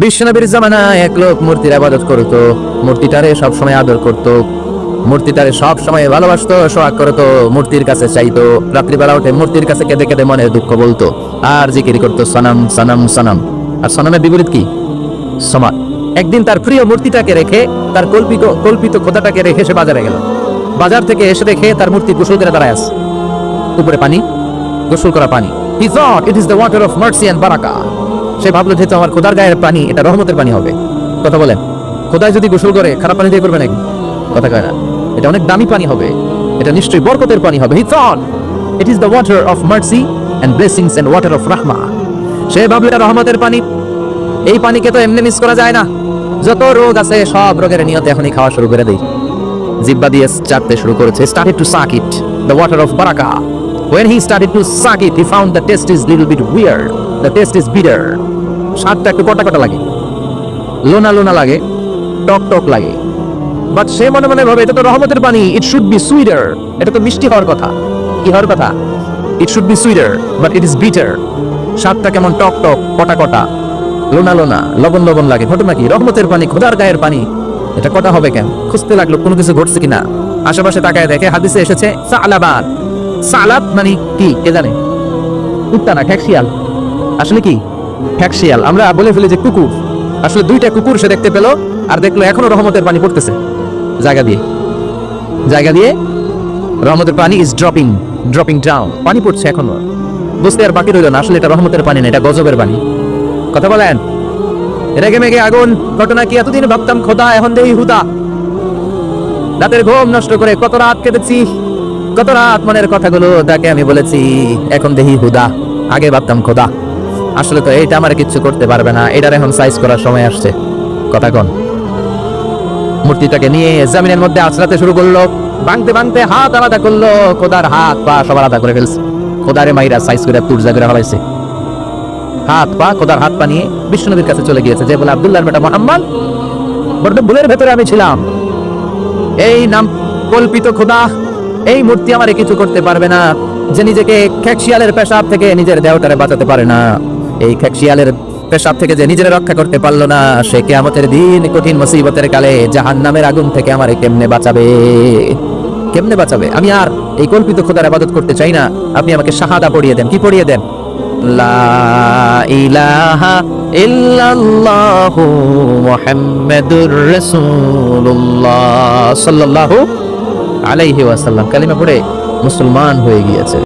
বিশ্বনবীর জামানায় এক লোক মূর্তির ইবাদত করত, মূর্তিটারে সব সময় আদর করত, মূর্তিটারে সব সময় ভালোবাসতো, সোহাগ করতো, মূর্তির কাছে চাইতো, রাত্রিবেলা উঠে মূর্তির কাছে কেঁদে কেঁদে মনের দুঃখ বলতো আর জিকির করতো সনম সনম সনম। আর সনমের বিপরীত কি? সমাদ। একদিন তার প্রিয় মূর্তিটাকে রেখে, তার কল্পিত খোদাটাকে রেখে সে বাজারে গেল। বাজার থেকে এসে দেখে তার মূর্তি গোসল করে দাঁড়ায় আছে, উপরে পানি, গোসল করা পানি। He thought it is the water of mercy and barakah. সে ভাবলো যেহেতু আমার খোদার গায়ের পানি, এটা রহমতের পানি হবে। কথা বলেন, খোদায় যদি গোসল করে খারাপ পানি দিয়ে করবে নাকি? কথা কয় না, এটা অনেক দামি পানি হবে, এটা নিশ্চয়ই বরকতের পানি হবে। He thought it is the water of mercy and blessings and water of rahmah. সে ভাবলো এটা রহমতের পানি, এই পানিকে তো এমনি মিস করা যায় না। যত রোগ আছে সব রোগের নিয়তে এখনই খাওয়া শুরু করে দেই। জিহ্বা দিয়ে চাটতে শুরু করেছে। Started to suck it, the water of barakah. When he started to suck it, he found the taste is little bit weird. The taste is bitter. স্বাদটা একটু কটা কটা লাগে, লোনা লোনা লাগে, টক টক লাগে। বাট সে মনে মনে ভাবে এটা তো রহমতের পানি, ইট শুড বি সুইটার, এটা তো মিষ্টি হওয়ার কথা। কি হওয়ার কথা? It should be sweeter, but it is bitter. স্বাদটা কেমন টক টক, কটা কটা, লোনা লোনা, লবণ লবণ লাগে। ঘটনা কি? রহমতের পানি, খোদার গায়ের পানি, এটা কটা হবে কেন? খুঁজতে লাগলো কোনো কিছু ঘটছে কিনা। আশেপাশে তাকায় দেখে হাদিসে এসেছে সালাবান। সালাব মানে কি কে জানে? কুত্তা না, খ্যাকশিয়াল। আসলে কি? খ্যাকশিয়াল। আমরা বলে ফেলি যে কুকুর, আসলে দুইটা কুকুর সে দেখতে পেল, আর দেখলো এখনো রহমতের পানি পড়তেছে জায়গা দিয়ে রহমতের পানি ইজ ড্রপিং ডাউন, পানি পড়ছে এখনো। বুঝতে আর বাকি রইল না আসলে এটা রহমতের পানি না, এটা গজবের পানি। কথা বলেন, রেগে মেগে আগুন। ঘটনা কি? এতদিন ভাবতাম খোদা, এখন দেই হুদা। রাতের ঘুম নষ্ট করে কত রাত কেটেছি, কত রাত মনের কথাগুলো তাকে আমি বলেছি, এখন দেহি হুদা। আগে ভাবতাম খোদা, আসলে তো এইটা আমার কিচ্ছু করতে পারবে না, এটার এখন সাইজ করার সময় আসছে। কথা কন। মূর্তিটাকে নিয়ে জমিনের মধ্যে আছড়াতে শুরু করলো, ভাঙতে ভাঙতে হাত আলাদা করলো, খোদার হাত পা সব আলাদা করে ফেলছে। খোদারে মাইরা সাইজ করে তুরজা করে হলাইছে। হাত পা, খোদার হাত পা নিয়ে বিশ্বনবীর কাছে চলে গিয়েছে, যে বলে আব্দুল্লাহর বেটা মুহাম্মদ, বড় ভুলের ভেতরে আমি ছিলাম। এই নাম কল্পিত খোদা, এই মূর্তি আমারে কিছু করতে পারবে না। যে নিজেকে খ্যাকশিয়ালের পেশাব থেকে নিজের দেহটারে বাঁচাতে পারে না, এই খ্যাকশিয়ালের পেশাব থেকে যে নিজের রক্ষা করতে পারলো না, সে কিয়ামতের দিন কঠিন মুসিবতের কালে জাহান্নামের আগুন থেকে আমারে কেমনে বাঁচাবে? কেমনে বাঁচাবে? আমি আর এই কল্পিত খোদার ইবাদত করতে চাই না। আপনি আমাকে শাহাদা পড়িয়ে দেন। কি পড়িয়ে দেন? লা ইলাহা ইল্লাল্লাহু মুহাম্মাদুর রাসূলুল্লাহ সাল্লাল্লাহু আলাইহি ওয়াসাল্লাম কালিমা পড়ে মুসলমান হয়ে গিয়েছে।